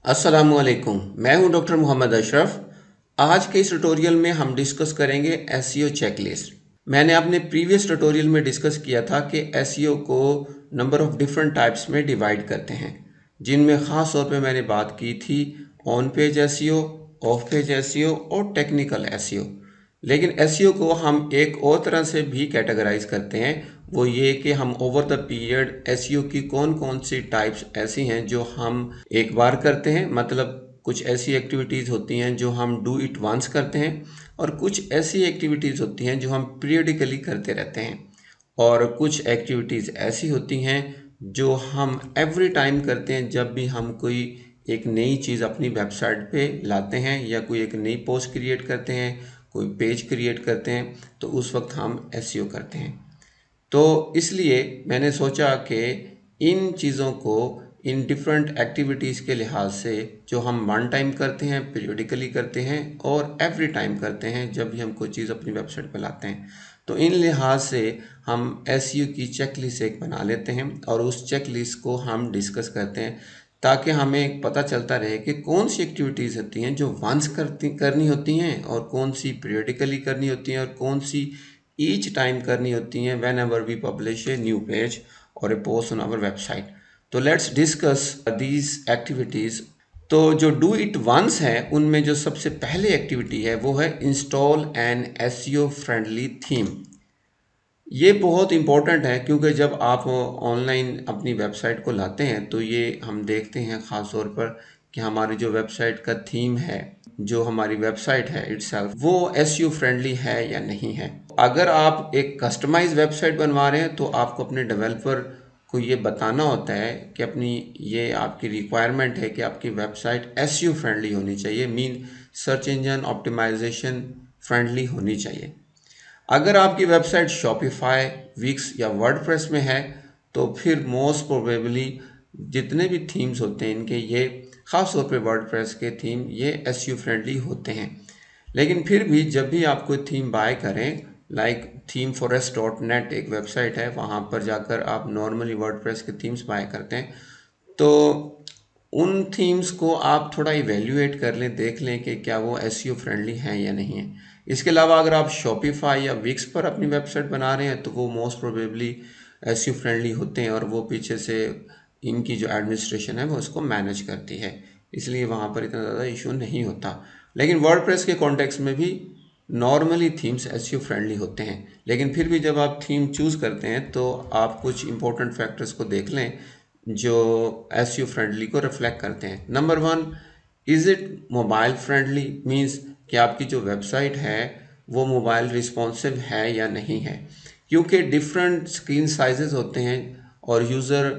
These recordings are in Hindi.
अस्सलामुअलैकुम। मैं हूं डॉक्टर मोहम्मद अशरफ। आज के इस ट्यूटोरियल में हम डिस्कस करेंगे एसईओ चेकलिस्ट। मैंने अपने प्रीवियस ट्यूटोरियल में डिस्कस किया था कि एसईओ को नंबर ऑफ डिफरेंट टाइप्स में डिवाइड करते हैं, जिनमें ख़ास तौर पे मैंने बात की थी on page SEO, of page SEO और टेक्निकल एसईओ। लेकिन एसईओ को हम एक और तरह से भी कैटेगराइज करते हैं, वो ये कि हम ओवर द पीरियड एसईओ की कौन कौन सी टाइप्स ऐसी हैं जो हम एक बार करते हैं, मतलब कुछ ऐसी एक्टिविटीज़ होती हैं जो हम डू इट वंस करते हैं, और कुछ ऐसी एक्टिविटीज़ होती हैं जो हम पीरियडिकली करते रहते हैं, और कुछ एक्टिविटीज़ ऐसी होती हैं जो हम एवरी टाइम करते हैं जब भी हम कोई एक नई चीज़ अपनी वेबसाइट पे लाते हैं या कोई एक नई पोस्ट क्रिएट करते हैं, कोई पेज क्रिएट करते हैं, तो उस वक्त हम एसईओ करते हैं। तो इसलिए मैंने सोचा कि इन चीज़ों को इन डिफरेंट एक्टिविटीज़ के लिहाज से जो हम वन टाइम करते हैं, पीरियडिकली करते हैं और एवरी टाइम करते हैं जब भी हम कोई चीज़ अपनी वेबसाइट पर लाते हैं, तो इन लिहाज से हम एसईओ की चेक लिस्ट एक बना लेते हैं और उस चेक लिस्ट को हम डिस्कस करते हैं, ताकि हमें पता चलता रहे कि कौन सी एक्टिविटीज़ होती हैं जो वंस करनी होती हैं और कौन सी पीरियडिकली करनी होती हैं और कौन सी ईच टाइम करनी होती हैं whenever we publish a new page और a post on our website. तो लेट्स डिस्कस दीज एक्टिविटीज़। तो जो डू इट वंस है उनमें जो सबसे पहली एक्टिविटी है वो है install an SEO friendly theme. ये बहुत इम्पोर्टेंट है क्योंकि जब आप ऑनलाइन अपनी वेबसाइट को लाते हैं तो ये हम देखते हैं ख़ास तौर पर कि हमारी जो वेबसाइट का थीम है, जो हमारी वेबसाइट है इटसेल्फ, वो एसईओ फ्रेंडली है या नहीं है। अगर आप एक कस्टमाइज वेबसाइट बनवा रहे हैं तो आपको अपने डेवलपर को ये बताना होता है कि अपनी ये आपकी रिक्वायरमेंट है कि आपकी वेबसाइट एसईओ फ्रेंडली होनी चाहिए, mean search engine optimisation friendly होनी चाहिए। अगर आपकी वेबसाइट शॉपिफाई, विक्स या वर्डप्रेस में है तो फिर मोस्ट प्रोबेबली जितने भी थीम्स होते हैं इनके, ये ख़ास तौर पे वर्डप्रेस के थीम ये एसईओ फ्रेंडली होते हैं। लेकिन फिर भी जब भी आप कोई थीम बाय करें, लाइक themeforest.net एक वेबसाइट है, वहाँ पर जाकर आप नॉर्मली वर्डप्रेस के थीम्स बाय करते हैं, तो उन थीम्स को आप थोड़ा इवेल्युएट कर लें, देख लें कि क्या वो एसईओ फ्रेंडली हैं या नहीं है। इसके अलावा अगर आप शॉपिफाई या विक्स पर अपनी वेबसाइट बना रहे हैं तो वो मोस्ट प्रोबेबली एसईओ फ्रेंडली होते हैं और वो पीछे से इनकी जो एडमिनिस्ट्रेशन है वो उसको मैनेज करती है, इसलिए वहाँ पर इतना ज़्यादा इशू नहीं होता। लेकिन वर्डप्रेस के कॉन्टेक्स्ट में भी नॉर्मली थीम्स एसईओ फ्रेंडली होते हैं, लेकिन फिर भी जब आप थीम चूज़ करते हैं तो आप कुछ इंपॉर्टेंट फैक्टर्स को देख लें जो एसईओ फ्रेंडली को रिफ्लेक्ट करते हैं। Number one, is it mobile friendly, means कि आपकी जो वेबसाइट है वो मोबाइल रिस्पॉन्सिव है या नहीं है, क्योंकि डिफरेंट स्क्रीन साइजेस होते हैं और यूज़र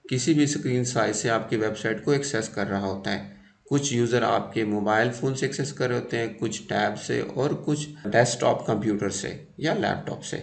किसी भी स्क्रीन साइज से आपकी वेबसाइट को एक्सेस कर रहा होता है। कुछ यूज़र आपके मोबाइल फ़ोन से एक्सेस कर रहे होते हैं, कुछ टैब से और कुछ डेस्कटॉप कंप्यूटर से या लैपटॉप से।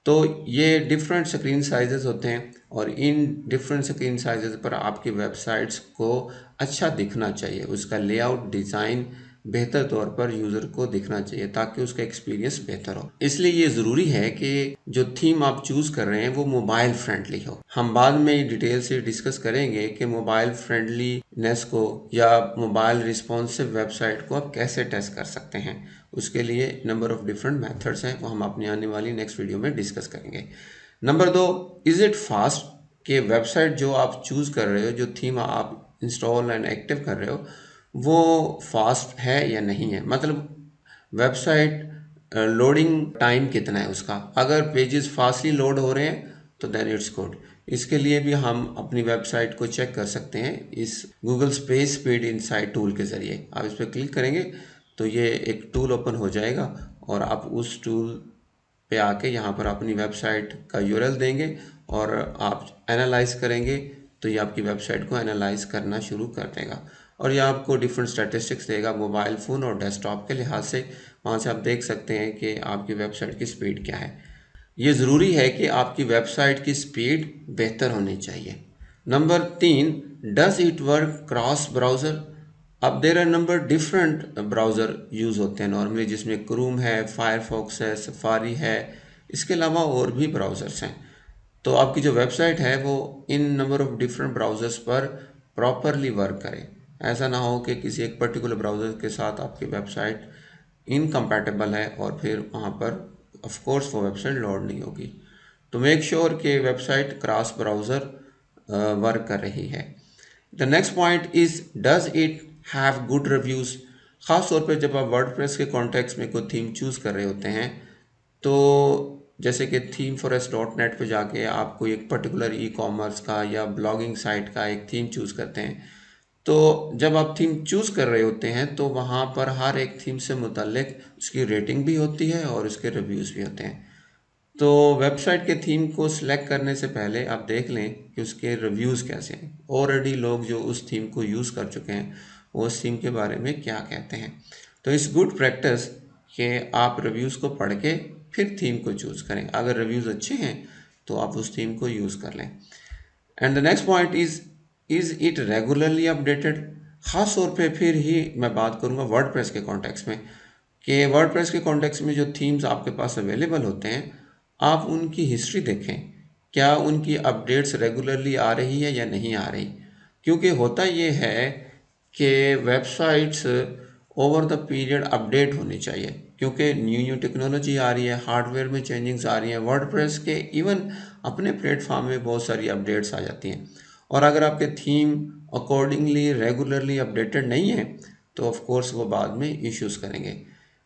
तो ये डिफरेंट स्क्रीन साइजेस होते हैं और इन डिफरेंट स्क्रीन साइजेस पर आपकी वेबसाइट्स को अच्छा दिखना चाहिए, उसका लेआउट डिज़ाइन बेहतर तौर पर यूज़र को दिखना चाहिए ताकि उसका एक्सपीरियंस बेहतर हो। इसलिए ये ज़रूरी है कि जो थीम आप चूज़ कर रहे हैं वो मोबाइल फ्रेंडली हो। हम बाद में डिटेल से डिस्कस करेंगे कि मोबाइल फ्रेंडलीनेस को या मोबाइल रिस्पॉन्सिव वेबसाइट को आप कैसे टेस्ट कर सकते हैं। उसके लिए नंबर ऑफ डिफरेंट मेथड्स हैं, वो हम अपनी आने वाली नेक्स्ट वीडियो में डिस्कस करेंगे। नंबर दो, इज़ इट फास्ट, कि वेबसाइट जो आप चूज़ कर रहे हो, जो थीम आप इंस्टॉल एंड एक्टिव कर रहे हो, वो फास्ट है या नहीं है। मतलब वेबसाइट लोडिंग टाइम कितना है उसका। अगर पेजेस फास्टली लोड हो रहे हैं तो देन इट्स गुड। इसके लिए भी हम अपनी वेबसाइट को चेक कर सकते हैं इस Google space speed insight tool के ज़रिए। आप इस पर क्लिक करेंगे तो ये एक टूल ओपन हो जाएगा और आप उस टूल पे आके यहाँ पर अपनी वेबसाइट का यूआरएल देंगे और आप एनालाइज करेंगे, तो ये आपकी वेबसाइट को एनालाइज करना शुरू कर देगा और ये आपको डिफरेंट स्टैटिस्टिक्स देगा मोबाइल फ़ोन और डेस्कटॉप के लिहाज से। वहाँ से आप देख सकते हैं कि आपकी वेबसाइट की स्पीड क्या है। ये ज़रूरी है कि आपकी वेबसाइट की स्पीड बेहतर होनी चाहिए। नंबर तीन, does it work cross browser. अब there are number different browser use होते हैं नॉर्मली, जिसमें क्रूम है, फायरफॉक्स है, सफारी है, इसके अलावा और भी ब्राउज़र्स हैं। तो आपकी जो वेबसाइट है वो इन नंबर ऑफ़ डिफरेंट ब्राउज़र्स पर प्रॉपरली वर्क करे। ऐसा ना हो कि किसी एक पर्टिकुलर ब्राउज़र के साथ आपकी वेबसाइट इनकम्पैटिबल है और फिर वहाँ पर ऑफ कोर्स वो वेबसाइट लोड नहीं होगी। तो मेक श्योर कि वेबसाइट क्रॉस ब्राउज़र वर्क कर रही है। The next point is does it have good reviews. ख़ास तौर पे जब आप वर्डप्रेस के कॉन्टेक्स्ट में कोई थीम चूज़ कर रहे होते हैं, तो जैसे कि themeforest.net पे जाके आप कोई एक पर्टिकुलर ई कॉमर्स का या ब्लॉगिंग साइट का एक थीम चूज़ करते हैं, तो जब आप थीम चूज़ कर रहे होते हैं तो वहाँ पर हर एक थीम से मुतल्लिक उसकी रेटिंग भी होती है और उसके रिव्यूज़ भी होते हैं। तो वेबसाइट के थीम को सिलेक्ट करने से पहले आप देख लें कि उसके रिव्यूज़ कैसे हैं। ऑलरेडी लोग जो उस थीम को यूज़ कर चुके हैं वो उस थीम के बारे में क्या कहते हैं। तो इस गुड प्रैक्टिस कि आप रिव्यूज़ को पढ़ के फिर थीम को चूज़ करें। अगर रिव्यूज़ अच्छे हैं तो आप उस थीम को यूज़ कर लें। And the next point is it regularly updated. ख़ास तौर पे फिर ही मैं बात करूँगा वर्डप्रेस के कॉन्टेक्स्ट में कि वर्डप्रेस के कॉन्टेक्स्ट में जो थीम्स आपके पास अवेलेबल होते हैं, आप उनकी हिस्ट्री देखें। क्या उनकी अपडेट्स रेगुलरली आ रही है या नहीं आ रही। क्योंकि होता ये है कि websites over the period update होनी चाहिए, क्योंकि न्यू न्यू टेक्नोलॉजी आ रही है, हार्डवेयर में चेंजिंग्स आ रही हैं, वर्डप्रेस के इवन अपने प्लेटफॉर्म में बहुत सारी अपडेट्स आ जाती हैं। और अगर आपके थीम अकॉर्डिंगली रेगुलरली अपडेटेड नहीं है तो ऑफ कोर्स वो बाद में इश्यूज़ करेंगे।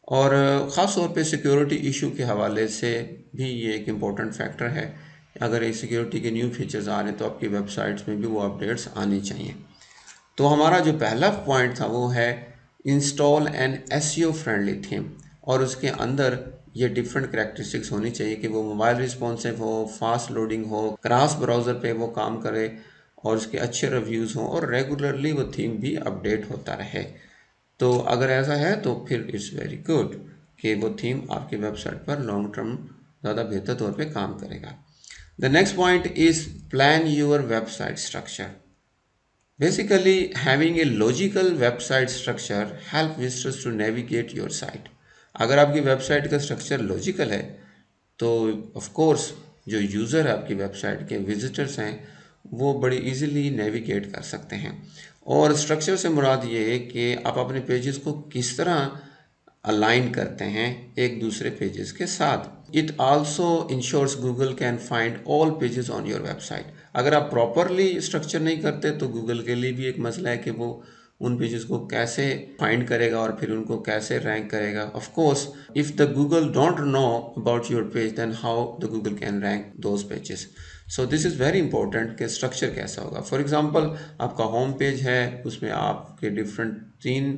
और ख़ास तौर पे सिक्योरिटी इशू के हवाले से भी ये एक इम्पोर्टेंट फैक्टर है। अगर ये सिक्योरिटी के न्यू फीचर्स आ रहे हैं तो आपकी वेबसाइट्स में भी वो अपडेट्स आनी चाहिए। तो हमारा जो पहला पॉइंट था वो है install an SEO friendly theme, और उसके अंदर ये डिफरेंट करैक्टरिस्टिक्स होनी चाहिए कि वो मोबाइल रिस्पॉन्सिव हो, फास्ट लोडिंग हो, क्रॉस ब्राउज़र पे वो काम करे और उसके अच्छे रिव्यूज़ हों और रेगुलरली वो थीम भी अपडेट होता रहे। तो अगर ऐसा है तो फिर इट्स वेरी गुड कि वो थीम आपकी वेबसाइट पर लॉन्ग टर्म ज़्यादा बेहतर तौर पे काम करेगा। The next point is plan your website structure. Basically, having a logical website structure help visitors to navigate your site. अगर आपकी वेबसाइट का स्ट्रक्चर लॉजिकल है तो ऑफ कोर्स जो यूज़र है आपकी वेबसाइट के विजिटर्स हैं वो बड़ी इजीली नेविगेट कर सकते हैं। और स्ट्रक्चर से मुराद ये है कि आप अपने पेजेस को किस तरह अलाइन करते हैं एक दूसरे पेजेस के साथ। It also ensures Google can find all pages on your website. अगर आप प्रॉपरली स्ट्रक्चर नहीं करते तो गूगल के लिए भी एक मसला है कि वो उन पेजेस को कैसे फाइंड करेगा और फिर उनको कैसे रैंक करेगा। Of course if the Google don't know about your page then how the Google can rank those pages. So this is very important कि स्ट्रक्चर कैसा होगा। फॉर एग्जांपल आपका होम पेज है, उसमें आपके डिफरेंट 3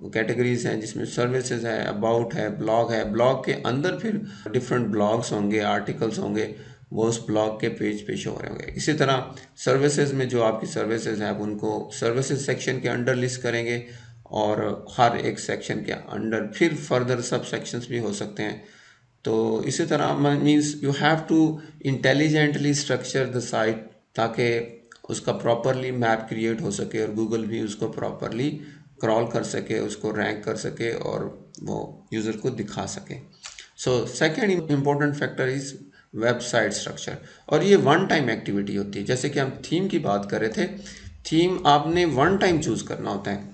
कैटेगरीज हैं जिसमें सर्विसेज है, अबाउट है, ब्लॉग है। ब्लॉग के अंदर फिर डिफरेंट ब्लॉग्स होंगे, आर्टिकल्स होंगे, वो उस ब्लॉग के पेज पे शो हो रहे होंगे। इसी तरह सर्विसेज में जो आपकी सर्विसेज हैं आप उनको सर्विसेज सेक्शन के अंडर लिस्ट करेंगे और हर एक सेक्शन के अंडर फिर फर्दर सब सेक्शंस भी हो सकते हैं। तो इसी तरह means you have to intelligently structure the site ताकि उसका प्रॉपरली मैप क्रिएट हो सके और गूगल भी उसको प्रॉपरली क्रॉल कर सके, उसको रैंक कर सके और वो यूज़र को दिखा सके। So second important factor is website structure, और ये वन टाइम एक्टिविटी होती है। जैसे कि हम थीम की बात कर रहे थे, थीम आपने वन टाइम चूज़ करना होता है,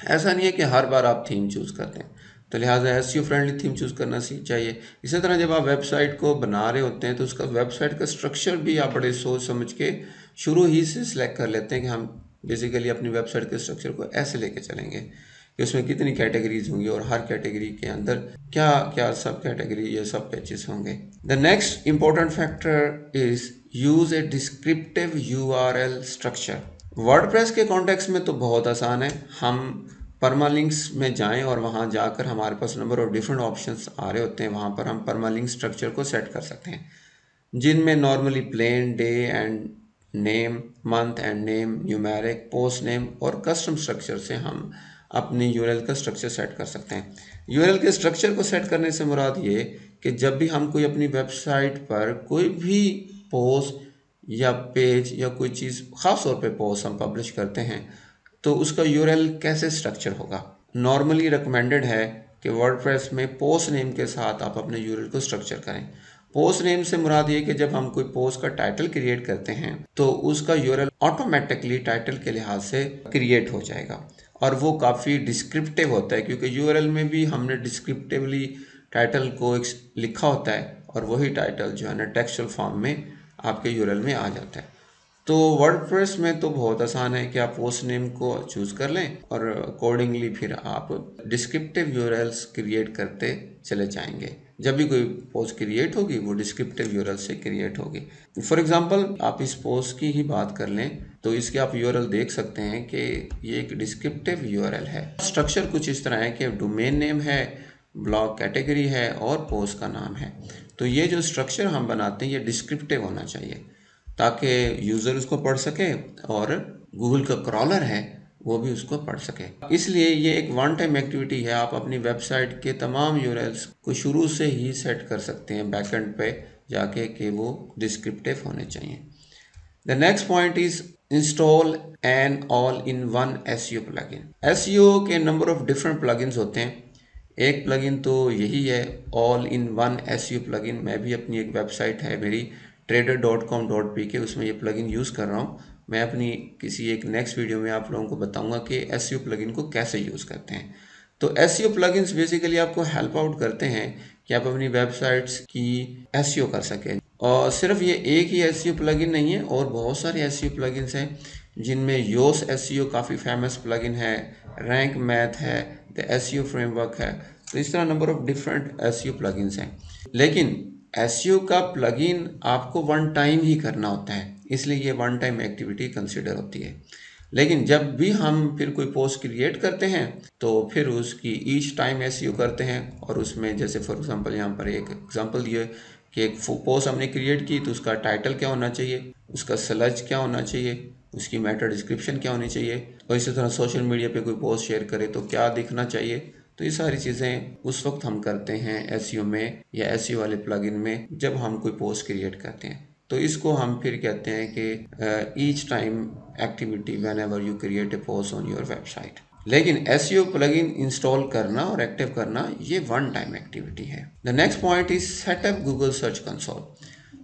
ऐसा नहीं है कि हर बार आप थीम चूज़ करते हैं। तो लिहाजा एसईओ फ्रेंडली थीम चूज़ करना चाहिए। इसी तरह जब आप वेबसाइट को बना रहे होते हैं तो उसका वेबसाइट का स्ट्रक्चर भी आप बड़े सोच समझ के शुरू ही से सिलेक्ट कर लेते हैं कि हम बेसिकली अपनी वेबसाइट के स्ट्रक्चर को ऐसे लेके चलेंगे कि उसमें कितनी कैटेगरीज होंगी और हर कैटेगरी के अंदर क्या क्या सब कैटेगरी या सब पेजेस होंगे। The next important factor is use A descriptive URL structure. WordPress के कॉन्टेक्स्ट में तो बहुत आसान है, हम परमालिंक्स में जाएं और वहां जाकर हमारे पास नंबर ऑफ डिफरेंट ऑप्शंस आ रहे होते हैं, वहां पर हम परमालिंक स्ट्रक्चर को सेट कर सकते हैं जिनमें normally plain, day and name, month and name, numeric, post name और कस्टम स्ट्रक्चर से हम अपनी यूआरएल का स्ट्रक्चर सेट कर सकते हैं। यूआरएल के स्ट्रक्चर को सेट करने से मुराद ये कि जब भी हम कोई अपनी वेबसाइट पर कोई भी पोस्ट या पेज या कोई चीज़, ख़ास तौर पे पोस्ट हम पब्लिश करते हैं तो उसका यूआरएल कैसे स्ट्रक्चर होगा। नॉर्मली रिकमेंडेड है कि वर्डप्रेस में पोस्ट नेम के साथ आप अपने यूआरएल को स्ट्रक्चर करें। पोस्ट नेम से मुराद ये कि जब हम कोई पोस्ट का टाइटल क्रिएट करते हैं तो उसका यूआरएल ऑटोमेटिकली टाइटल के लिहाज से क्रिएट हो जाएगा और वो काफ़ी डिस्क्रिप्टिव होता है, क्योंकि यूआरएल में भी हमने डिस्क्रिप्टिवली टाइटल को लिखा होता है और वही टाइटल जो है ना टेक्सचुअल फॉर्म में आपके यूआरएल में आ जाता है। तो वर्डप्रेस में तो बहुत आसान है कि आप पोस्ट नेम को चूज़ कर लें और अकॉर्डिंगली फिर आप डिस्क्रिप्टिव यूआरएल्स क्रिएट करते चले जाएंगे। जब भी कोई पोस्ट क्रिएट होगी वो डिस्क्रिप्टिव यूआरएल से क्रिएट होगी। फॉर एग्जांपल आप इस पोस्ट की ही बात कर लें तो इसके आप यूआरएल देख सकते हैं कि ये एक डिस्क्रिप्टिव यूआरएल है। स्ट्रक्चर कुछ इस तरह है कि डोमेन नेम है, ब्लॉग कैटेगरी है और पोस्ट का नाम है। तो ये जो स्ट्रक्चर हम बनाते हैं ये डिस्क्रिप्टिव होना चाहिए ताकि यूज़र उसको पढ़ सके और गूगल का क्रॉलर है वो भी उसको पढ़ सके। इसलिए ये एक वन टाइम एक्टिविटी है। आप अपनी वेबसाइट के तमाम यूआरएल्स को शुरू से ही सेट कर सकते हैं बैकएंड पे जाके कि वो डिस्क्रिप्टिव होने चाहिए। The next point is install an all in one SEO plugin. SEO के नंबर ऑफ डिफरेंट प्लगइन्स होते हैं। एक प्लगइन तो यही है all in one SEO plugin. मैं भी अपनी एक वेबसाइट है मेरी trader.com.pk उसमें ये प्लगइन यूज़ कर रहा हूँ। मैं अपनी किसी एक नेक्स्ट वीडियो में आप लोगों को बताऊंगा कि एसईओ प्लगइन को कैसे यूज़ करते हैं। तो एसईओ प्लगइन्स बेसिकली आपको हेल्प आउट करते हैं कि आप अपनी वेबसाइट्स की एसईओ कर सकें। और सिर्फ ये एक ही एसईओ प्लगइन नहीं है, और बहुत सारे एसईओ प्लगइन्स हैं जिनमें योस एसईओ काफ़ी फेमस प्लगइन है, रैंक मैथ है, द एसईओ फ्रेमवर्क है। तो इस तरह number of different SEO plugins हैं। लेकिन एसईओ का प्लगइन आपको वन टाइम ही करना होता है, इसलिए ये वन टाइम एक्टिविटी कंसिडर होती है। लेकिन जब भी हम फिर कोई पोस्ट क्रिएट करते हैं तो फिर उसकी ईच टाइम एसईओ करते हैं, और उसमें जैसे फॉर एग्जांपल यहाँ पर एक एग्जांपल दिए कि एक पोस्ट हमने क्रिएट की तो उसका टाइटल क्या होना चाहिए, उसका स्लज क्या होना चाहिए, उसकी मेटा डिस्क्रिप्शन क्या होनी चाहिए, और इसी तरह सोशल मीडिया पे कोई पोस्ट शेयर करे तो क्या दिखना चाहिए। तो ये सारी चीज़ें उस वक्त हम करते हैं एसईओ में या एसईओ वाले प्लगइन में जब हम कोई पोस्ट क्रिएट करते हैं। तो इसको हम फिर कहते हैं कि each time activity when ever you create a post on your website. लेकिन एसईओ प्लगइन इंस्टॉल करना और एक्टिव करना ये वन टाइम एक्टिविटी है। The next point is setup Google search console.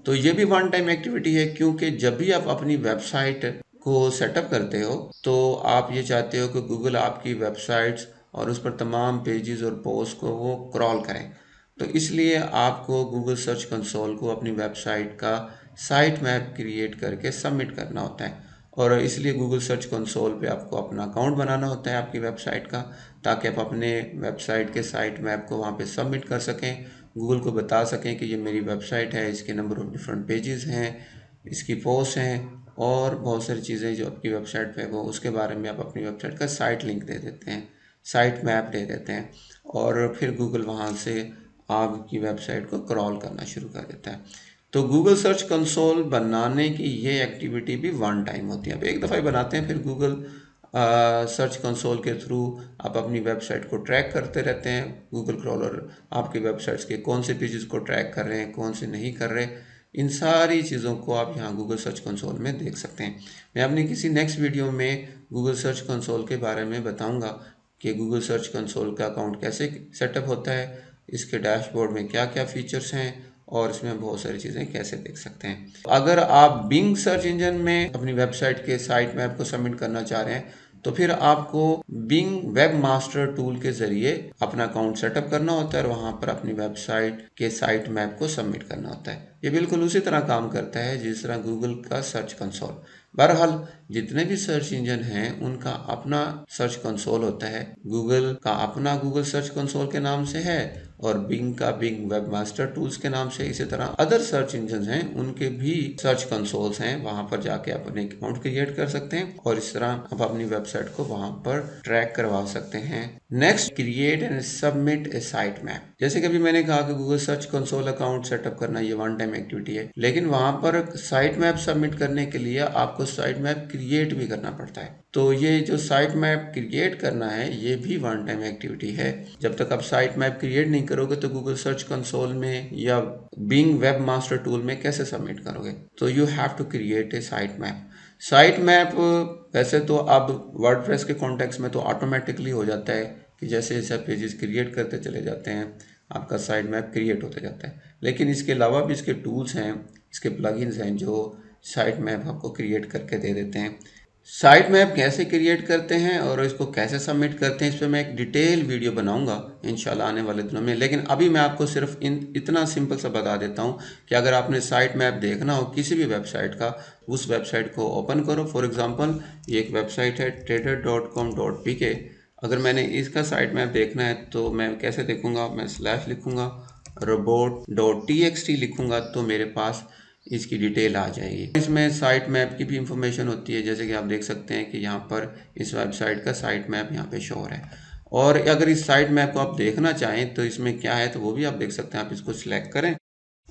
तो ये भी वन टाइम एक्टिविटी है, क्योंकि जब भी आप अपनी वेबसाइट को सेटअप करते हो तो आप ये चाहते हो कि गूगल आपकी वेबसाइट्स और उस पर तमाम पेजेस और पोस्ट को वो क्रॉल करें। तो इसलिए आपको गूगल सर्च कंसोल को अपनी वेबसाइट का साइट मैप क्रिएट करके सबमिट करना होता है, और इसलिए गूगल सर्च कंसोल पे आपको अपना अकाउंट बनाना होता है आपकी वेबसाइट का, ताकि आप अपने वेबसाइट के साइट मैप को वहाँ पे सबमिट कर सकें, गूगल को बता सकें कि ये मेरी वेबसाइट है, इसके नंबर ऑफ डिफरेंट पेजेस हैं, इसकी पोस्ट हैं और बहुत सारी चीज़ें जो आपकी वेबसाइट पे वो उसके बारे में आप अपनी वेबसाइट का साइट लिंक दे देते हैं, साइट मैप दे देते हैं, और फिर गूगल वहाँ से आपकी वेबसाइट को क्रॉल करना शुरू कर देता है। तो गूगल सर्च कंसोल बनाने की ये एक्टिविटी भी वन टाइम होती है। अब एक दफ़ा ही बनाते हैं, फिर गूगल सर्च कंसोल के थ्रू आप अपनी वेबसाइट को ट्रैक करते रहते हैं। गूगल क्रॉलर आपकी वेबसाइट्स के कौन से पेजेस को ट्रैक कर रहे हैं, कौन से नहीं कर रहे, इन सारी चीज़ों को आप यहाँ गूगल सर्च कंसोल में देख सकते हैं। मैं अपनी किसी नेक्स्ट वीडियो में गूगल सर्च कंसोल के बारे में बताऊँगा कि गूगल सर्च कंसोल का अकाउंट कैसे सेटअप होता है, इसके डैशबोर्ड में क्या क्या फीचर्स हैं और इसमें बहुत सारी चीज़ें कैसे देख सकते हैं। अगर आप बिंग सर्च इंजन में अपनी वेबसाइट के साइट मैप को सबमिट करना चाह रहे हैं तो फिर आपको बिंग वेब मास्टर टूल के ज़रिए अपना अकाउंट सेटअप करना होता है और वहाँ पर अपनी वेबसाइट के साइट मैप को सबमिट करना होता है। ये बिल्कुल उसी तरह काम करता है जिस तरह गूगल का सर्च कंसोल। बहरहाल जितने भी सर्च इंजन हैं उनका अपना सर्च कंसोल होता है। गूगल का अपना गूगल सर्च कंसोल के नाम से है और बिंग का बिंग वेब मास्टर टूल्स के नाम से। इसी तरह अदर सर्च इंजन हैं उनके भी सर्च कंसोल्स हैं, वहां पर जाके आप अपने अकाउंट क्रिएट कर सकते हैं और इस तरह आप अपनी वेबसाइट को वहां पर ट्रैक करवा सकते हैं। Next, create and submit A site map. जैसे कि अभी मैंने कहा कि Google search console account setup करना ये वन टाइम एक्टिविटी है, लेकिन वहां पर साइट मैप सबमिट करने के लिए आपको साइट मैप क्रिएट भी करना पड़ता है। तो ये जो साइट मैप क्रिएट करना है ये भी वन टाइम एक्टिविटी है। जब तक आप साइट मैप क्रिएट नहीं करोगे तो गूगल सर्च कंसोल में या बिंग वेब मास्टर टूल में कैसे सबमिट करोगे। तो you have to create a site map. Site map वैसे तो अब वर्डप्रेस के कॉन्टेक्स्ट में तो ऑटोमेटिकली हो जाता है कि जैसे जैसे पेजेस क्रिएट करते चले जाते हैं आपका साइट मैप क्रिएट होता जाता है। लेकिन इसके अलावा भी इसके टूल्स हैं, इसके प्लगइन्स हैं जो साइट मैप आपको क्रिएट करके दे देते हैं। साइट मैप कैसे क्रिएट करते हैं और इसको कैसे सबमिट करते हैं, इस पर मैं एक डिटेल वीडियो बनाऊंगा इंशाल्लाह आने वाले दिनों में। लेकिन अभी मैं आपको सिर्फ इतना सिंपल सा बता देता हूं कि अगर आपने साइट मैप देखना हो किसी भी वेबसाइट का, उस वेबसाइट को ओपन करो। फॉर एग्जांपल ये एक वेबसाइट है trader.com.pk। अगर मैंने इसका साइट मैप देखना है तो मैं कैसे देखूंगा, मैं स्लैश लिखूंगा, robot.txt लिखूंगा तो मेरे पास इसकी डिटेल आ जाएगी। इसमें साइट मैप की भी इंफॉर्मेशन होती है, जैसे कि आप देख सकते हैं कि यहाँ पर इस वेबसाइट का साइट मैप यहाँ पे शो हो रहा है। और अगर इस साइट मैप को आप देखना चाहें तो इसमें क्या है तो वो भी आप देख सकते हैं। आप इसको सिलेक्ट करें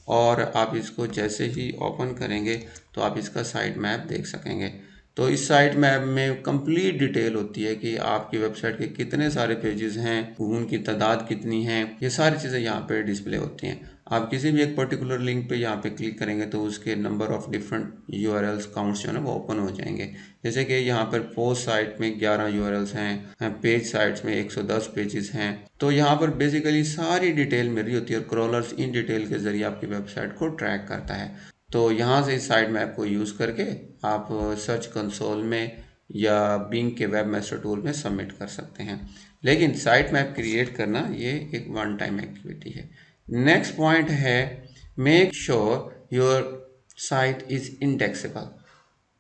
और आप इसको जैसे ही ओपन करेंगे तो आप इसका साइट मैप देख सकेंगे। तो इस साइट मैप में कंप्लीट डिटेल होती है कि आपकी वेबसाइट के कितने सारे पेजेस हैं, उनकी तादाद कितनी है, ये सारी चीज़ें यहाँ पे डिस्प्ले होती हैं। आप किसी भी एक पर्टिकुलर लिंक पे यहाँ पे क्लिक करेंगे तो उसके number of different URLs counts जो है ना वो ओपन हो जाएंगे। जैसे कि यहाँ पर पोस्ट साइट में 11 यूआरएल्स हैं, पेज साइट्स में 110 पेजेस हैं। तो यहाँ पर बेसिकली सारी डिटेल मिल रही होती है और क्रॉलर्स इन डिटेल के जरिए आपकी वेबसाइट को ट्रैक करता है। तो यहाँ से इस साइट मैप को यूज़ करके आप सर्च कंसोल में या बिंग के वेब मास्टर टूल में सबमिट कर सकते हैं। लेकिन साइट मैप क्रिएट करना ये एक वन टाइम एक्टिविटी है। नेक्स्ट पॉइंट है make sure your site is indexable.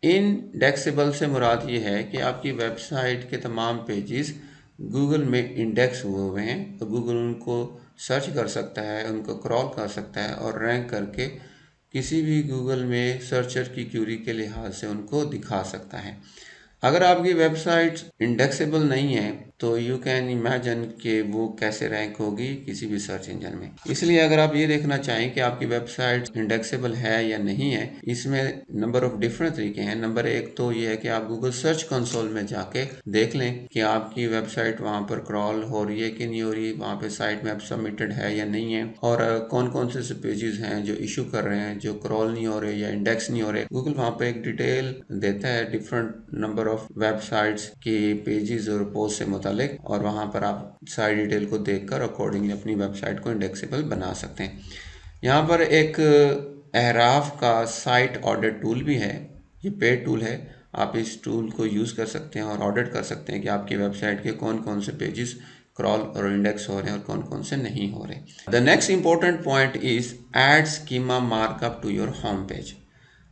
Indexable से मुराद ये है कि आपकी वेबसाइट के तमाम पेजेस गूगल में इंडेक्स हुए हैं, तो गूगल उनको सर्च कर सकता है, उनको क्रॉल कर सकता है और रैंक करके किसी भी गूगल में सर्चर की क्यूरी के लिहाज से उनको दिखा सकता है। अगर आपकी वेबसाइट इंडेक्सेबल नहीं है तो यू कैन इमेजिन कि वो कैसे रैंक होगी किसी भी सर्च इंजन में। इसलिए अगर आप ये देखना चाहें कि आपकी वेबसाइट इंडेक्सेबल है या नहीं है, इसमें नंबर ऑफ डिफरेंट तरीके हैं। नंबर एक तो ये है कि आप गूगल सर्च कंसोल में जाके देख लें कि आपकी वेबसाइट वहाँ पर क्रॉल हो रही है कि नहीं हो रही, वहाँ पे साइट मैप सबमिटेड है या नहीं है, और कौन कौन से पेजेस हैं जो इशू कर रहे हैं, जो क्रॉल नहीं हो रहे या इंडेक्स नहीं हो रहे। गूगल वहाँ पे एक डिटेल देता है डिफरेंट नंबर ऑफ वेबसाइट्स के पेजेस और पोस्ट से मुतालिक, और वहाँ पर आप सारी डिटेल को देखकर अकॉर्डिंगली अपनी वेबसाइट को इंडेक्सेबल बना सकते हैं। यहाँ पर एक एहराफ का साइट ऑडिट टूल भी है, ये पेड टूल है। आप इस टूल को यूज़ कर सकते हैं और ऑडिट कर सकते हैं कि आपकी वेबसाइट के कौन कौन से पेजेस क्रॉल और इंडेक्स हो रहे हैं और कौन कौन से नहीं हो रहे। The next important point is add schema markup to your home page.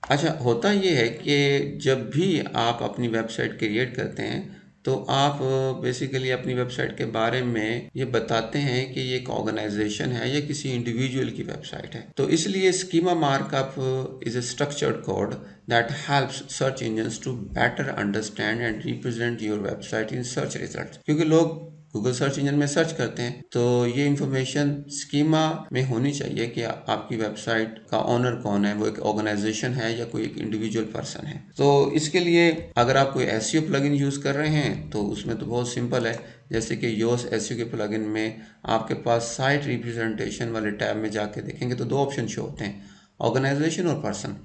अच्छा, होता ये है कि जब भी आप अपनी वेबसाइट क्रिएट करते हैं तो आप बेसिकली अपनी वेबसाइट के बारे में ये बताते हैं कि ये एक ऑर्गेनाइजेशन है या किसी इंडिविजुअल की वेबसाइट है। तो इसलिए schema markup is a structured code that helps search engines to better understand and represent your website in search result. क्योंकि लोग गूगल सर्च इंजन में सर्च करते हैं तो ये इंफॉर्मेशन स्कीमा में होनी चाहिए कि आपकी वेबसाइट का ओनर कौन है, वो एक ऑर्गेनाइजेशन है या कोई एक इंडिविजुअल पर्सन है। तो इसके लिए अगर आप कोई एसईओ प्लगइन यूज़ कर रहे हैं तो उसमें तो बहुत सिंपल है। जैसे कि योस एसईओ के प्लगइन में आपके पास साइट रिप्रेजेंटेशन वाले टैब में जाके देखेंगे तो दो ऑप्शन शो होते हैं, ऑर्गेनाइजेशन और पर्सन।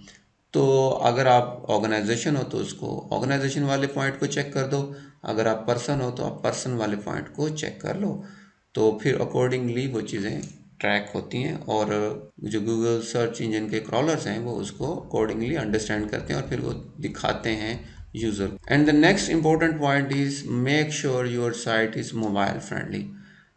तो अगर आप ऑर्गेनाइजेशन हो तो उसको ऑर्गेनाइजेशन वाले पॉइंट को चेक कर दो, अगर आप पर्सन हो तो आप पर्सन वाले पॉइंट को चेक कर लो। तो फिर अकॉर्डिंगली वो चीज़ें ट्रैक होती हैं और जो गूगल सर्च इंजन के क्रॉलर्स हैं वो उसको अकॉर्डिंगली अंडरस्टैंड करते हैं और फिर वो दिखाते हैं user. And the next important point is make sure your site is mobile friendly.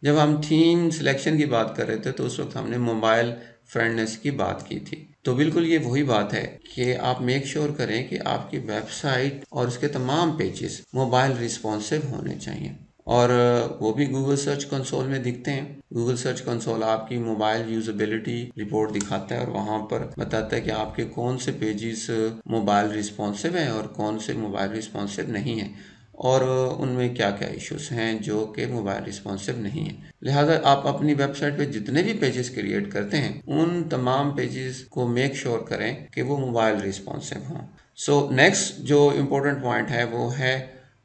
जब हम थीम सिलेक्शन की बात कर रहे थे तो उस वक्त हमने मोबाइल फ्रेंडनेस की बात की थी। तो बिल्कुल ये वही बात है कि आप मेक श्योर करें कि आपकी वेबसाइट और उसके तमाम पेजेस मोबाइल रिस्पॉन्सिव होने चाहिए, और वो भी गूगल सर्च कंसोल में दिखते हैं। गूगल सर्च कंसोल आपकी मोबाइल यूजेबिलिटी रिपोर्ट दिखाता है और वहाँ पर बताता है कि आपके कौन से पेजेस मोबाइल रिस्पॉन्सिव हैं और कौन से मोबाइल रिस्पॉन्सिव नहीं हैं, और उनमें क्या क्या इश्यूज हैं जो कि मोबाइल रिस्पॉन्सिव नहीं है। लिहाजा आप अपनी वेबसाइट पे जितने भी पेजेस क्रिएट करते हैं उन तमाम पेजेस को मेक श्योर करें कि वो मोबाइल रिस्पॉन्सिव हों। सो नेक्स्ट जो इम्पोर्टेंट पॉइंट है वो है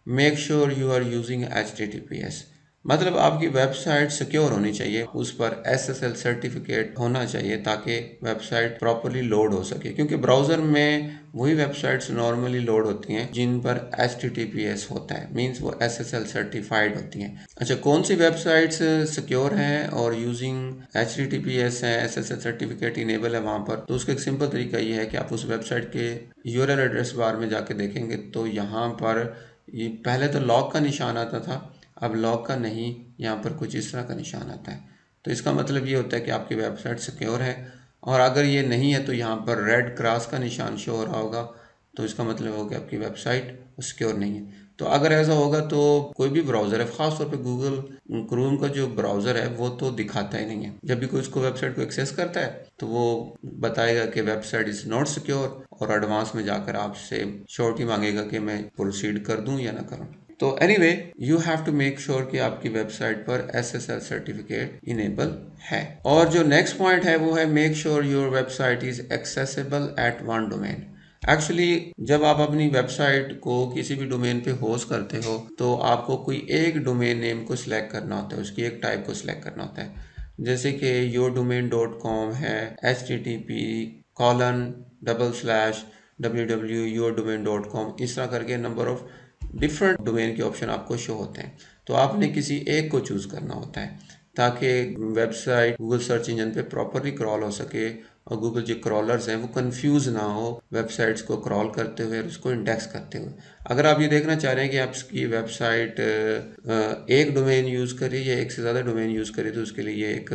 make sure you are using HTTPS। मतलब आपकी वेबसाइट सिक्योर होनी चाहिए, उस पर SSL सर्टिफिकेट होना चाहिए ताकि वेबसाइट प्रॉपरली लोड हो सके, क्योंकि ब्राउज़र में वही वेबसाइट्स नॉर्मली लोड होती हैं जिन पर HTTPS होता है, मींस वो SSL सर्टिफाइड होती हैं। अच्छा, कौन सी वेबसाइट्स सिक्योर हैं और यूजिंग HTTPS है, SSL सर्टिफिकेट इनेबल है वहाँ पर, तो उसका एक सिंपल तरीका ये है कि आप उस वेबसाइट के URL एड्रेस बार में जाके देखेंगे तो यहाँ पर ये पहले तो लॉक का निशान आता था, अब लॉक का नहीं, यहाँ पर कुछ इस तरह का निशान आता है। तो इसका मतलब ये होता है कि आपकी वेबसाइट सिक्योर है। और अगर ये नहीं है तो यहाँ पर रेड क्रॉस का निशान शो हो रहा होगा, तो इसका मतलब होगा कि आपकी वेबसाइट सिक्योर नहीं है। तो अगर ऐसा होगा तो कोई भी ब्राउज़र है, ख़ासतौर पे गूगल क्रोम का जो ब्राउज़र है वो तो दिखाता ही नहीं है। जब भी कोई उसको वेबसाइट को एक्सेस करता है तो वो बताएगा कि वेबसाइट इज़ नॉट सिक्योर, और एडवांस में जाकर आपसे श्योरिटी मांगेगा कि मैं प्रोसीड कर दूं या ना करूं। तो anyway, you have to make sure कि आपकी वेबसाइट पर SSL सर्टिफिकेट इनेबल है। और जो नेक्स्ट पॉइंट है वो है make sure your website is accessible at one domain. Actually जब आप अपनी वेबसाइट को किसी भी डोमेन पे होस्ट करते हो तो आपको कोई एक डोमेन नेम को सिलेक्ट करना होता है, उसकी एक टाइप को सिलेक्ट करना होता है। जैसे कि yourdomain.com है, http://www.yourdomain.com, इस तरह करके नंबर ऑफ डिफरेंट डोमेन के ऑप्शन आपको शो होते हैं। तो आपने किसी एक को चूज़ करना होता है ताकि वेबसाइट गूगल सर्च इंजन पे प्रॉपरली क्रॉल हो सके और गूगल जो क्रॉलर्स हैं वो कंफ्यूज ना हो वेबसाइट्स को क्रॉल करते हुए और उसको इंडेक्स करते हुए। अगर आप ये देखना चाह रहे हैं कि आपकी वेबसाइट एक डोमेन यूज़ करे या एक से ज़्यादा डोमेन यूज़ करे, तो उसके लिए एक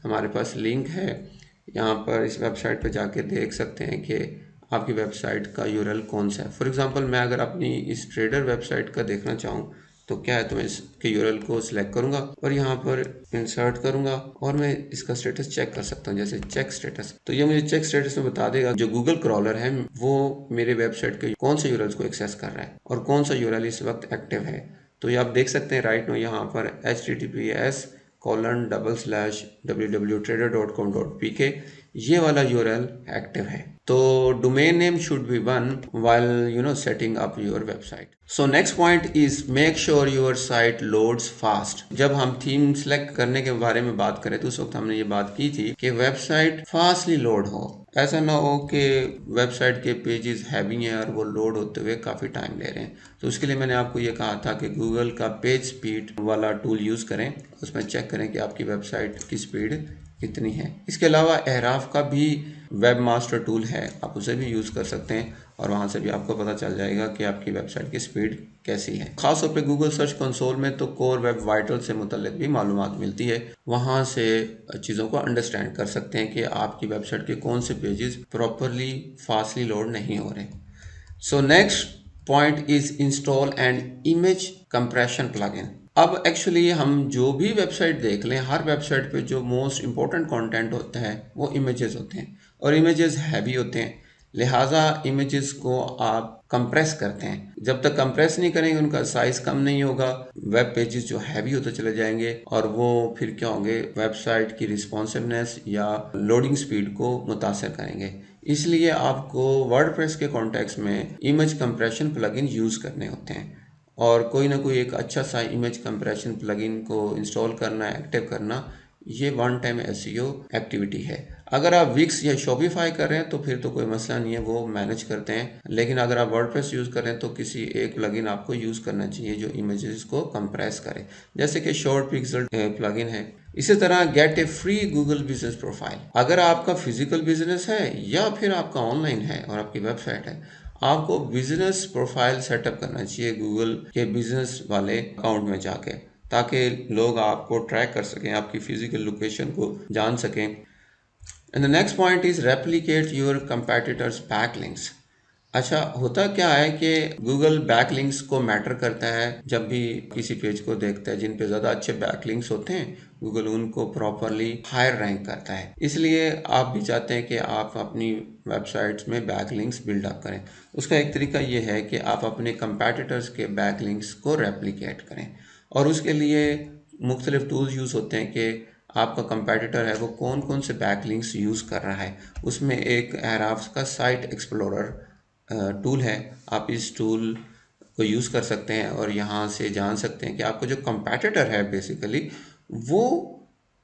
हमारे पास लिंक है, यहाँ पर इस वेबसाइट पर जाके देख सकते हैं कि आपकी वेबसाइट का यूआरएल कौन सा है। फॉर एग्जांपल मैं अगर अपनी इस ट्रेडर वेबसाइट का देखना चाहूँ तो क्या है, तो मैं इसके यूआरएल को सिलेक्ट करूंगा और यहाँ पर इंसर्ट करूंगा और मैं इसका स्टेटस चेक कर सकता हूँ, जैसे चेक स्टेटस। तो ये मुझे चेक स्टेटस में बता देगा जो गूगल क्रॉलर है वो मेरे वेबसाइट के कौन से यूआरएल को एक्सेस कर रहा है और कौन सा यूआरएल इस वक्त एक्टिव है। तो ये आप देख सकते हैं राइट नो, यहाँ पर https://www.trader.com.pk ये वाला यूआरएल एक्टिव है। तो domain name should be one while setting up your website. So next point is make sure your site loads fast. जब हम थीम सेलेक्ट करने के बारे में बात करें तो उस वक्त हमने ये बात की थी कि वेबसाइट फास्टली लोड हो। ऐसा ना हो कि वेबसाइट के पेजेस हैवी हैं और वो लोड होते हुए काफ़ी टाइम ले रहे हैं। तो उसके लिए मैंने आपको ये कहा था कि गूगल का पेज स्पीड वाला टूल यूज़ करें, उसमें चेक करें कि आपकी वेबसाइट की स्पीड कितनी है। इसके अलावा एहराफ का भी वेब मास्टर टूल है, आप उसे भी यूज़ कर सकते हैं और वहाँ से भी आपको पता चल जाएगा कि आपकी वेबसाइट की स्पीड कैसी है। खासतौर पे गूगल सर्च कंसोल में तो कोर वेब वाइटल से मुतल्लिक भी मालूमात मिलती है, वहाँ से चीज़ों को अंडरस्टैंड कर सकते हैं कि आपकी वेबसाइट के कौन से पेजेस प्रॉपरली फास्टली लोड नहीं हो रहे। So next point is install and image compression plugin. अब एक्चुअली हम जो भी वेबसाइट देख लें, हर वेबसाइट पे जो मोस्ट इम्पोर्टेंट कंटेंट होता है वो इमेजेस होते हैं और इमेजेस हैवी होते हैं, लिहाजा इमेजेस को आप कंप्रेस करते हैं। जब तक कंप्रेस नहीं करेंगे उनका साइज कम नहीं होगा, वेब पेजेस जो हैवी होते चले जाएंगे और वो फिर क्या होंगे, वेबसाइट की रिस्पॉन्सिवनेस या लोडिंग स्पीड को मुतासर करेंगे। इसलिए आपको वर्डप्रेस के कॉन्टेक्स्ट में इमेज कंप्रेशन प्लगइन यूज़ करने होते हैं और कोई ना कोई एक अच्छा सा इमेज कंप्रेशन प्लगइन को इंस्टॉल करना, एक्टिव करना, ये वन टाइम एसईओ एक्टिविटी है। अगर आप विक्स या शॉपिफाई कर रहे हैं तो फिर तो कोई मसला नहीं है, वो मैनेज करते हैं। लेकिन अगर आप वर्डप्रेस यूज़ कर रहे हैं तो किसी एक प्लगइन आपको यूज़ करना चाहिए जो इमेजेस को कंप्रेस करे, जैसे कि शॉर्ट पिक्सल प्लगइन है। इसी तरह गेट ए फ्री गूगल बिजनेस प्रोफाइल। अगर आपका फिजिकल बिजनेस है या फिर आपका ऑनलाइन है और आपकी वेबसाइट है, आपको बिजनेस प्रोफाइल सेटअप करना चाहिए गूगल के बिजनेस वाले अकाउंट में जाके, ताकि लोग आपको ट्रैक कर सकें, आपकी फिजिकल लोकेशन को जान सकें। And the next point is replicate your competitors backlinks. अच्छा, होता क्या है कि गूगल बैकलिंक्स को मैटर करता है। जब भी किसी पेज को देखता है जिन पे ज़्यादा अच्छे बैकलिंक्स होते हैं, गूगल उनको प्रॉपरली हायर रैंक करता है। इसलिए आप भी चाहते हैं कि आप अपनी वेबसाइट्स में बैकलिंक्स बिल्डअप करें। उसका एक तरीका ये है कि आप अपने कंपेटिटर्स के बैकलिंक्स को रेप्लिकेट करें और उसके लिए मुख्तलिफ टूल्स यूज़ होते हैं कि आपका कंपेटिटर है वो कौन कौन से बैकलिंक्स यूज़ कर रहा है। उसमें एक एहराफ का साइट एक्सप्लोरर टूल है, आप इस टूल को यूज़ कर सकते हैं और यहाँ से जान सकते हैं कि आपको जो कंपेटिटर है बेसिकली वो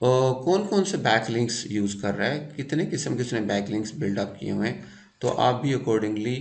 कौन कौन से बैकलिंक्स यूज़ कर रहा है, कितने किस्म के उसने बैकलिंक्स बिल्डअप किए हुए हैं। तो आप भी अकॉर्डिंगली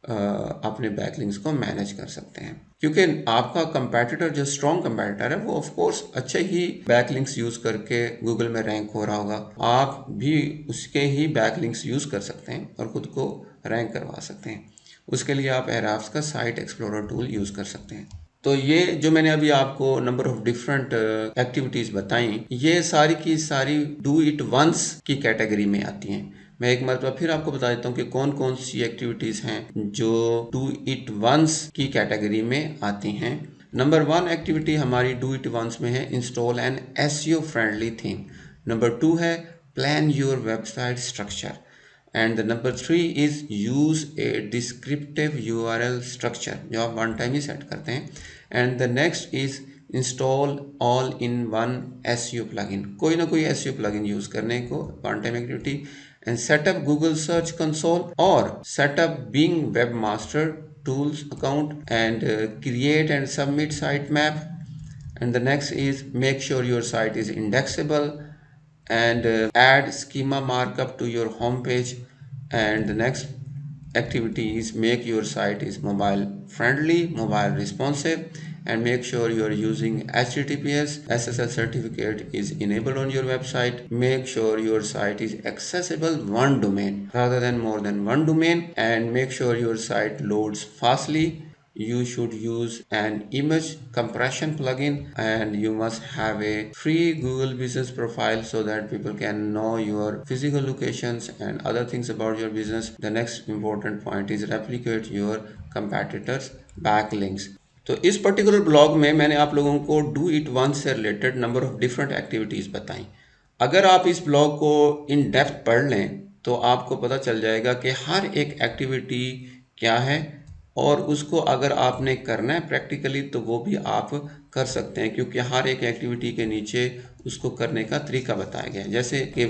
अपने बैकलिंक्स को मैनेज कर सकते हैं, क्योंकि आपका कंपेटिटर जो स्ट्रॉन्ग कंपेटिटर है वो ऑफ कोर्स अच्छे ही बैकलिंक्स यूज़ करके गूगल में रैंक हो रहा होगा, आप भी उसके ही बैकलिंक्स यूज़ कर सकते हैं और ख़ुद को रैंक करवा सकते हैं। उसके लिए आप एराफ्स का साइट एक्सप्लोरर टूल यूज़ कर सकते हैं। तो ये जो मैंने अभी आपको नंबर ऑफ डिफरेंट एक्टिविटीज़ बताई, ये सारी की सारी डू इट वंस की कैटेगरी में आती हैं। मैं एक मरतबा फिर आपको बता देता हूँ कि कौन कौन सी एक्टिविटीज़ हैं जो डू इट वंस की कैटेगरी में आती हैं। नंबर 1 एक्टिविटी हमारी डू इट वंस में है install an SEO friendly theme. Number 2 है plan your website structure. And the number 3 is use a descriptive URL structure जो आप वन टाइम ही सेट करते हैं। And the next is install all in one SEO plugin, कोई ना कोई SEO plugin यूज करने को one time activity. And set up Google Search Console और set up Bing Webmaster Tools account and create and submit sitemap. And the next is make sure your site is indexable and add schema markup to your home page. And the next activity is make your site is mobile friendly, mobile responsive, and make sure you are using HTTPS SSL certificate is enabled on your website. Make sure your site is accessible one domain rather than more than one domain, and make sure your site loads fastly. You should use an image compression plugin, and you must have a free Google business profile so that people can know your physical locations and other things about your business. The next important point is replicate your competitors backlinks. तो इस पर्टिकुलर ब्लॉग में मैंने आप लोगों को डू इट वंस से related number of different activities बताई। अगर आप इस ब्लॉग को इन डेप्थ पढ़ लें तो आपको पता चल जाएगा कि हर एक एक्टिविटी क्या है, और उसको अगर आपने करना है प्रैक्टिकली तो वो भी आप कर सकते हैं, क्योंकि हर एक एक्टिविटी के नीचे उसको करने का तरीका बताया गया है। जैसे कि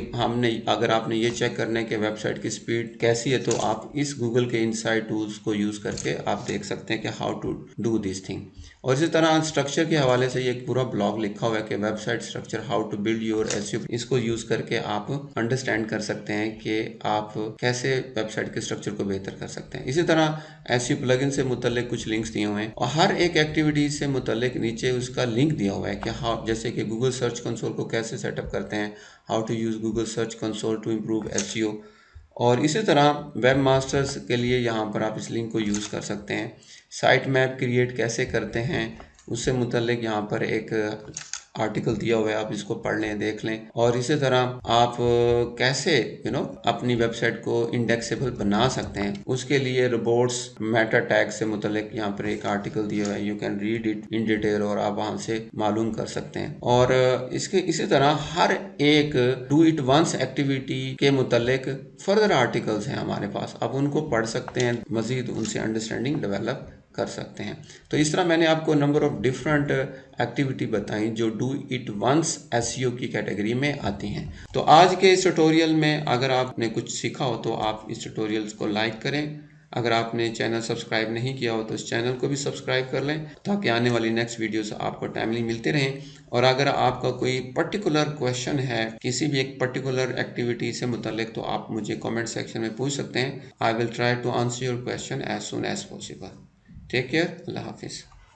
अगर आपने ये चेक करना है कि वेबसाइट की स्पीड कैसी है तो आप इस गूगल के इनसाइट टूल्स को यूज़ करके आप देख सकते हैं कि how to do this thing. और इसी तरह स्ट्रक्चर के हवाले से ये एक पूरा ब्लॉग लिखा हुआ है कि website structure how to build your SEO. इसको यूज़ करके आप अंडरस्टैंड कर सकते हैं कि आप कैसे वेबसाइट के स्ट्रक्चर को बेहतर कर सकते हैं। इसी तरह एसईओ प्लगइन से मुतल्लिक कुछ लिंक्स दिए हुए हैं और हर एक एक्टिविटी से मुतल्लिक नीचे उसका लिंक दिया हुआ है कि हाउ, जैसे कि गूगल सर्च कंसोल को कैसे सेटअप करते हैं, how to use Google search console to improve SEO. और इसी तरह वेब मास्टर्स के लिए यहाँ पर आप इस लिंक को यूज़ कर सकते हैं। साइट मैप क्रिएट कैसे करते हैं उससे मुतल्लिक यहाँ पर एक आर्टिकल दिया हुआ है, आप इसको पढ़ लें, देख लें। और इसी तरह आप कैसे अपनी वेबसाइट को इंडेक्सेबल बना सकते हैं उसके लिए रोबोट्स मेटा टैग से मुतल्लिक यहाँ पर एक आर्टिकल दिया हुआ है, you can read it in detail और आप वहाँ से मालूम कर सकते हैं। और इसी तरह हर एक डू इट वंस एक्टिविटी के मुतल्लिक फर्दर आर्टिकल्स हैं हमारे पास, आप उनको पढ़ सकते हैं, मजीद उनसे अंडरस्टैंडिंग डेवलप कर सकते हैं। तो इस तरह मैंने आपको नंबर ऑफ डिफरेंट एक्टिविटी बताई जो डू इट वंस एसईओ की कैटेगरी में आती हैं। तो आज के इस ट्यूटोरियल में अगर आपने कुछ सीखा हो तो आप इस ट्यूटोरियल्स को लाइक करें। अगर आपने चैनल सब्सक्राइब नहीं किया हो तो इस चैनल को भी सब्सक्राइब कर लें ताकि आने वाली नेक्स्ट वीडियोस आपको टाइमली मिलते रहें। और अगर आपका कोई पर्टिकुलर क्वेश्चन है किसी भी एक पर्टिकुलर एक्टिविटी से मुतल्लिक तो आप मुझे कमेंट सेक्शन में पूछ सकते हैं। I will try to answer your question as soon as possible. Take care, अल्लाह हाफिज़।